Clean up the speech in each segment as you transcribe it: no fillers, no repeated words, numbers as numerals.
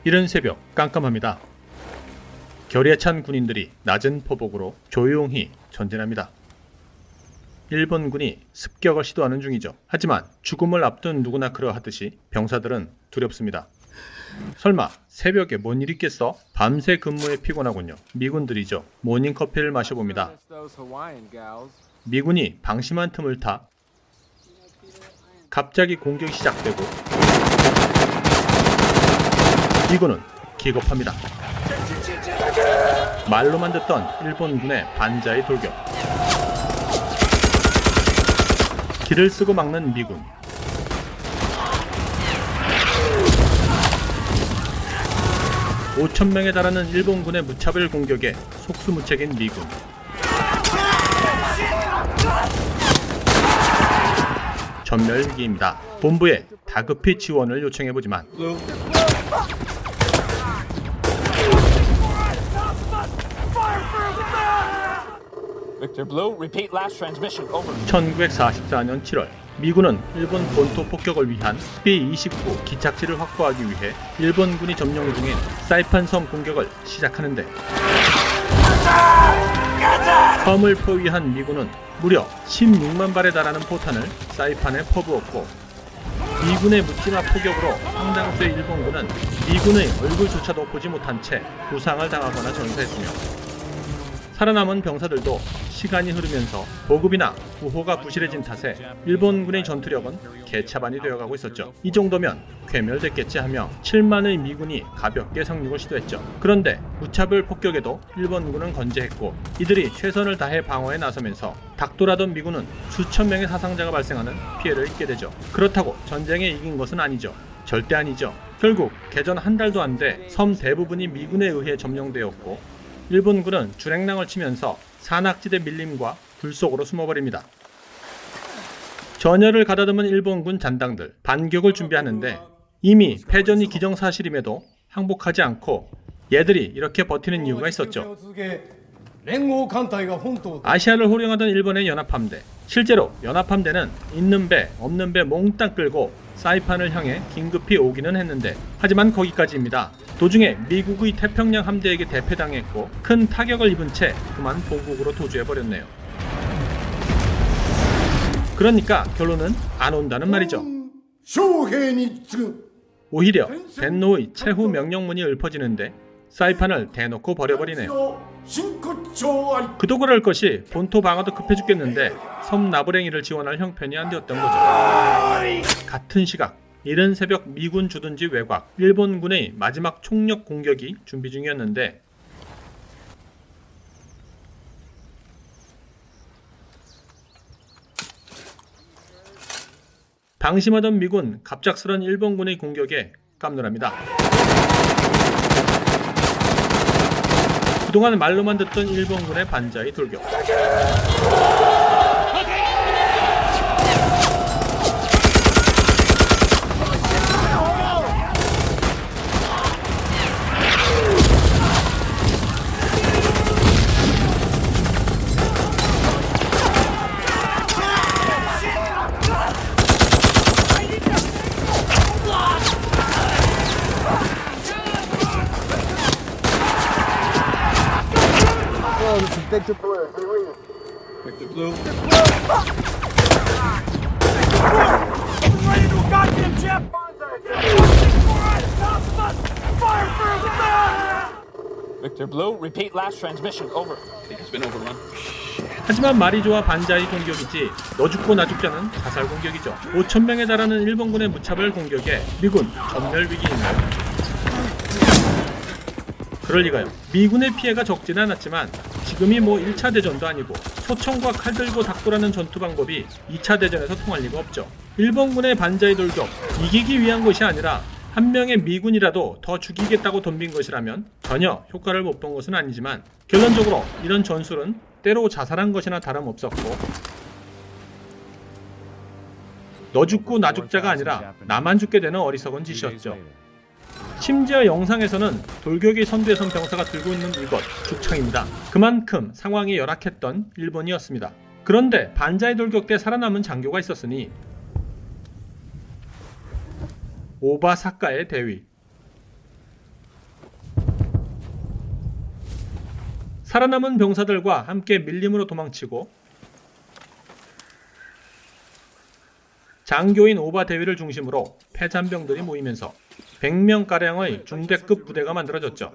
이른 새벽 깜깜합니다. 결의에 찬 군인들이 낮은 포복으로 조용히 전진합니다. 일본군이 습격을 시도하는 중이죠. 하지만 죽음을 앞둔 누구나 그러하듯이 병사들은 두렵습니다. 설마 새벽에 뭔 일 있겠어? 밤새 근무에 피곤하군요. 미군들이죠. 모닝커피를 마셔봅니다. 미군이 방심한 틈을 타 갑자기 공격이 시작되고 미군은 기겁합니다. 말로만 듣던 일본군의 반자의 돌격. 길을 쓰고 막는 미군. (5,000명에) 달하는 일본군의 무차별 공격에 속수무책인 미군. 전멸위기입니다. 본부에 다급히 지원을 요청해보지만 Victor Blue, repeat last transmission, over. 1944년 7월 미군은 일본 본토 폭격을 위한 B-29 기착지를 확보하기 위해 일본군이 점령 중인 사이판섬 공격을 시작하는데 섬을 포위한 미군은 무려 16만 발에 달하는 포탄을 사이판에 퍼부었고 미군의 묻지마 포격으로 상당수의 일본군은 미군의 얼굴조차도 보지 못한 채 부상을 당하거나 전사했으며 살아남은 병사들도 시간이 흐르면서 보급이나 구호가 부실해진 탓에 일본군의 전투력은 개차반이 되어가고 있었죠. 이 정도면 괴멸됐겠지 하며 7만의 미군이 가볍게 상륙을 시도했죠. 그런데 무차별 폭격에도 일본군은 건재했고 이들이 최선을 다해 방어에 나서면서 닥돌하던 미군은 수천 명의 사상자가 발생하는 피해를 입게 되죠. 그렇다고 전쟁에 이긴 것은 아니죠. 절대 아니죠. 결국 개전 한 달도 안 돼 섬 대부분이 미군에 의해 점령되었고 일본군은 주랭랑을 치면서 산악지대 밀림과 불 속으로 숨어버립니다. 전열을 가다듬은 일본군 잔당들 반격을 준비하는데 이미 패전이 기정사실임에도 항복하지 않고 얘들이 이렇게 버티는 이유가 있었죠. 아시아를 호령하던 일본의 연합함대. 실제로 연합함대는 있는 배 없는 배 몽땅 끌고 사이판을 향해 긴급히 오기는 했는데 하지만 거기까지입니다. 도중에 미국의 태평양 함대에게 대패당했고 큰 타격을 입은 채 그만 본국으로 도주해버렸네요. 그러니까 결론은 안 온다는 말이죠. 오히려 벤노의 최후 명령문이 읊어지는데 사이판을 대놓고 버려버리네요. 그도 그럴 것이 본토 방어도 급해 죽겠는데 섬 나부랭이를 지원할 형편이 안 되었던 거죠. 같은 시각 이른 새벽 미군 주둔지 외곽 일본군의 마지막 총력 공격이 준비 중이었는데 방심하던 미군 갑작스런 일본군의 공격에 깜놀합니다. 그동안 말로만 듣던 일본군의 반자의 돌격. Victor Blue. Victor Blue. Ready to goddamn jet! Victor Blue, repeat last transmission, over. I think it's been overrun. 하지만 말이 좋아 반자의 공격이지 너 죽고 나 죽자는 자살 공격이죠. 5,000명에 달하는 일본군의 무차별 공격에 미군 전멸 위기인가요? 그럴 리가요. 미군의 피해가 적지는 않았지만 지금이 뭐 1차 대전도 아니고 소총과 칼 들고 닥돌하는 전투 방법이 2차 대전에서 통할 리가 없죠. 일본군의 반자의 돌격, 이기기 위한 것이 아니라 한 명의 미군이라도 더 죽이겠다고 덤빈 것이라면 전혀 효과를 못 본 것은 아니지만 결론적으로 이런 전술은 때로 자살한 것이나 다름없었고 너 죽고 나 죽자가 아니라 나만 죽게 되는 어리석은 짓이었죠. 심지어 영상에서는 돌격의 선두에 선 병사가 들고 있는 이것 죽창입니다. 그만큼 상황이 열악했던 일본이었습니다. 그런데 반자의 돌격 때 살아남은 장교가 있었으니 오바사카의 대위. 살아남은 병사들과 함께 밀림으로 도망치고 장교인 오바 대위를 중심으로 패잔병들이 모이면서 100명가량의 중대급 부대가 만들어졌죠.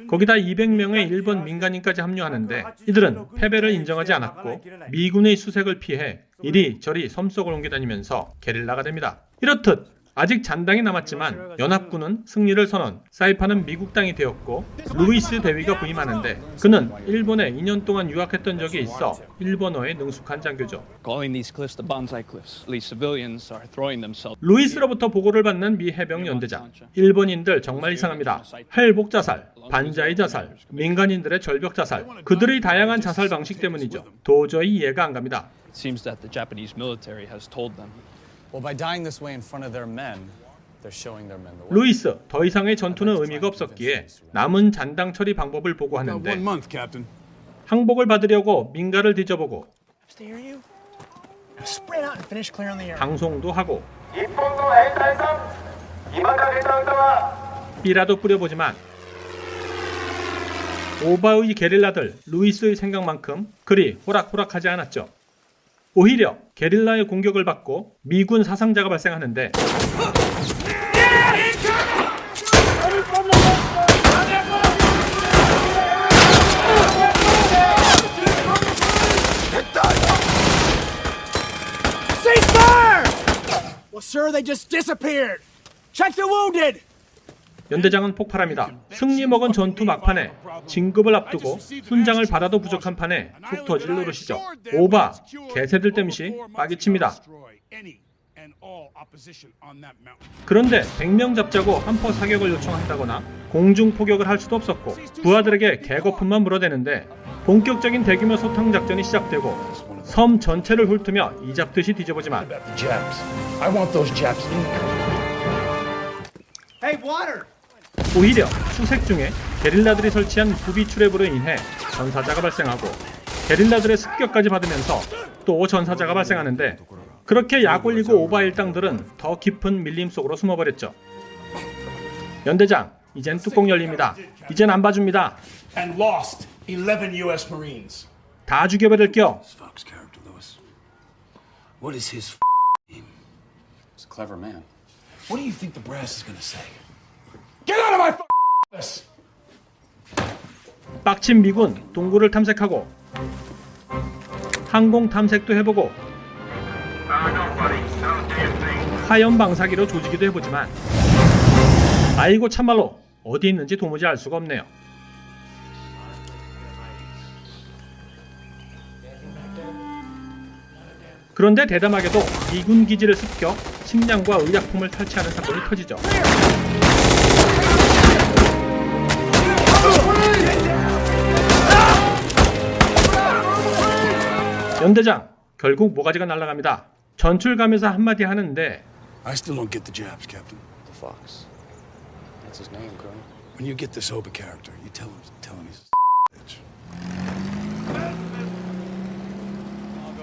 거기다 200명의 일본 민간인까지 합류하는데 이들은 패배를 인정하지 않았고 미군의 수색을 피해 이리저리 섬속을 옮겨다니면서 게릴라가 됩니다. 이렇듯 아직 잔당이 남았지만 연합군은 승리를 선언, 사이판은 미국 땅이 되었고 루이스 대위가 부임하는데 그는 일본에 2년 동안 유학했던 적이 있어 일본어에 능숙한 장교죠. Calling these cliffs the Banzai Cliffs. At least civilians are throwing themselves. 루이스로부터 보고를 받는 미 해병 연대장. 일본인들 정말 이상합니다. 할복 자살, 반자이 자살, 민간인들의 절벽 자살. 그들의 다양한 자살 방식 때문이죠. 도저히 이해가 안 갑니다. It seems that the Japanese military has told them. Well, by dying this way in front of their men, they're showing their men the way. 루이스, 더 이상의 전투는 의미가 없었기에 남은 잔당 처리 방법을 보고하는데 month, Captain. 항복을 받으려고 민가를 뒤져보고 Stay here, you. Spread out and finish clearing the area. 방송도 하고 日本の兵隊さん、今かけた歌は 삐라도 뿌려보지만 오바의 게릴라들 루이스의 생각만큼 그리 호락호락하지 않았죠. 오히려 게릴라의 공격을 받고 미군 사상자가 발생하는데 Ceasefire! Well, sir, they just disappeared. Check the wounded. 연대장은 폭발합니다. 승리 먹은 전투 막판에 진급을 앞두고 훈장을 받아도 부족한 판에 툭 터질 노릇이죠. 오바, 개새들 땜시 빠기칩니다. 그런데 100명 잡자고 한포 사격을 요청한다거나 공중 포격을 할 수도 없었고 부하들에게 개거품만 물어대는데 본격적인 대규모 소탕 작전이 시작되고 섬 전체를 훑으며 이잡듯이 뒤져보지만 오히려 수색 중에 게릴라들이 설치한 부비 트랩으로 인해 전사자가 발생하고 게릴라들의 습격까지 받으면서 또 전사자가 발생하는데 그렇게 약 올리고 오바 일당들은 더 깊은 밀림 속으로 숨어버렸죠. 연대장, 이젠 뚜껑 열립니다. 이젠 안 봐줍니다. And lost 11 U.S. Marines. 다 죽여버릴게요. Fox character, Lewis. What is his name? He's a clever man. What do you think the brass is gonna say? Get out of my office! 빡친 미군 동굴을 탐색하고 항공 탐색도 해보고 화염 방사기로 조지기도 해보지만 아이고 참말로 어디 있는지 도무지 알 수가 없네요. 그런데 대담하게도 미군 기지를 습격, 식량과 의약품을 탈취하는 사건이 터지죠. 연대장, 결국 모가지가 날아갑니다. 전출감에서 한마디 하는데 I still don't get the Japs, Captain. The Fox. That's his name, Colonel. When you get this Oba character, you tell him he's a bitch.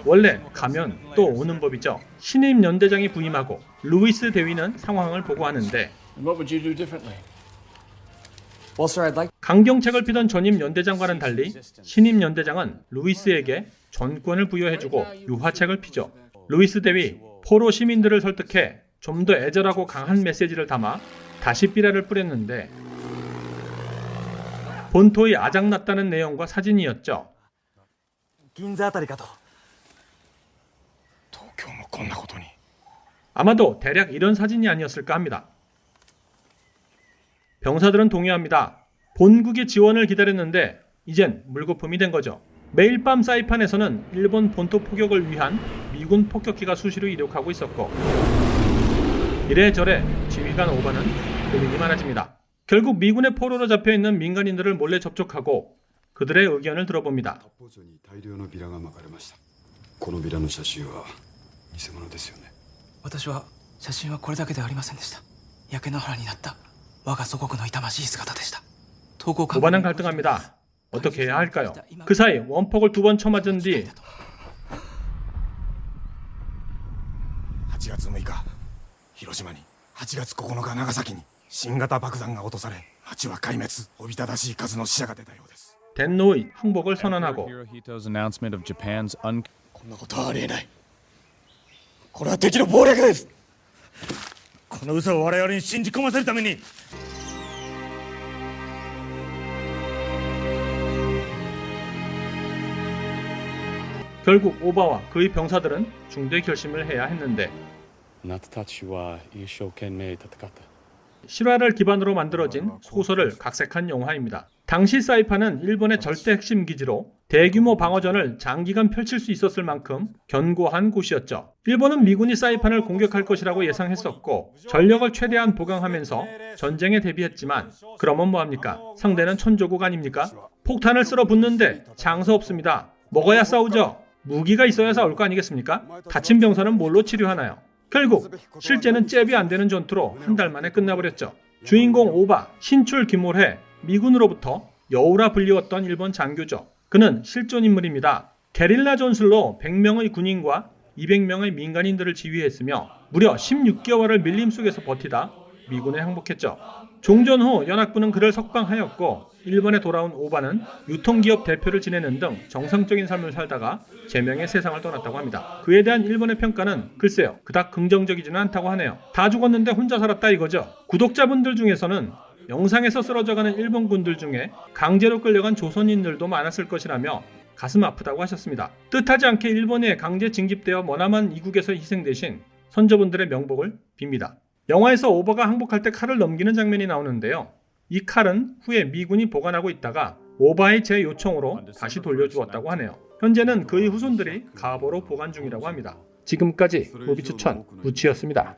원래 가면 또 오는 법이죠. 신임 연대장이 부임하고 루이스 대위는 상황을 보고하는데 And what would you do differently? Well, sir, I'd like. 강경책을 피던 전임 연대장과는 달리 신임 연대장은 루이스에게 전권을 부여해주고 유화책을 피죠. 루이스 대위 포로 시민들을 설득해 좀 더 애절하고 강한 메시지를 담아 다시 삐라를 뿌렸는데 본토의 아작났다는 내용과 사진이었죠. 銀座あたりかと。東京もこんなことに。 아마도 대략 이런 사진이 아니었을까 합니다. 병사들은 동요합니다. 본국의 지원을 기다렸는데 이젠 물거품이 된 거죠. 매일 밤 사이판에서는 일본 본토 포격을 위한 미군 폭격기가 수시로 이륙하고 있었고 이래저래 지휘관 오바는 고민이 많아집니다. 결국 미군의 포로로 잡혀있는 민간인들을 몰래 접촉하고 그들의 의견을 들어봅니다. 発砲所に大量のビラが巻かれました。このビラの写真は偽物ですよね。私は写真はこれだけではありませんでした。焼け野原になった我が祖国の痛ましい姿でした。統合韓国 오바는 갈등합니다. 어떻게 해야 할까요? 그 사이 원폭을 2번 쳐맞은 뒤 8月6日、広島に、8月9日、長崎に新型爆弾が落とされ、町は壊滅、おびただしい数の死者が出たようです。 덴노의 항복을 선언하고 Hirohito's announcement of Japan's un こんなことはありえない。これは敵の謀略です。この嘘を我々に信じ込ませるために 결국 오바와 그의 병사들은 중대 결심을 해야 했는데 あなたたちは一生懸命戦った。 실화를 기반으로 만들어진 소설을 각색한 영화입니다. 당시 사이판은 일본의 절대 핵심 기지로 대규모 방어전을 장기간 펼칠 수 있었을 만큼 견고한 곳이었죠. 일본은 미군이 사이판을 공격할 것이라고 예상했었고 전력을 최대한 보강하면서 전쟁에 대비했지만 그러면 뭐합니까? 상대는 천조국 아닙니까? 폭탄을 쓸어 붓는데 장사 없습니다. 먹어야 싸우죠. 무기가 있어야 싸울 거 아니겠습니까? 다친 병사는 뭘로 치료하나요? 결국 실제는 잽이 안 되는 전투로 한 달 만에 끝나버렸죠. 주인공 오바, 신출 김올해, 미군으로부터 여우라 불리웠던 일본 장교죠. 그는 실존 인물입니다. 게릴라 전술로 100명의 군인과 200명의 민간인들을 지휘했으며 무려 16개월을 밀림 속에서 버티다 미군에 항복했죠. 종전 후 연합군은 그를 석방하였고 일본에 돌아온 오바는 유통기업 대표를 지내는 등 정상적인 삶을 살다가 제명의 세상을 떠났다고 합니다. 그에 대한 일본의 평가는 글쎄요, 그닥 긍정적이지는 않다고 하네요. 다 죽었는데 혼자 살았다 이거죠. 구독자분들 중에서는 영상에서 쓰러져가는 일본군들 중에 강제로 끌려간 조선인들도 많았을 것이라며 가슴 아프다고 하셨습니다. 뜻하지 않게 일본에 강제 징집되어 머나먼 이국에서 희생되신 선조분들의 명복을 빕니다. 영화에서 오바가 항복할 때 칼을 넘기는 장면이 나오는데요. 이 칼은 후에 미군이 보관하고 있다가 오바의 재요청으로 다시 돌려주었다고 하네요. 현재는 그의 후손들이 가보로 보관 중이라고 합니다. 지금까지 무비 추천 우치였습니다.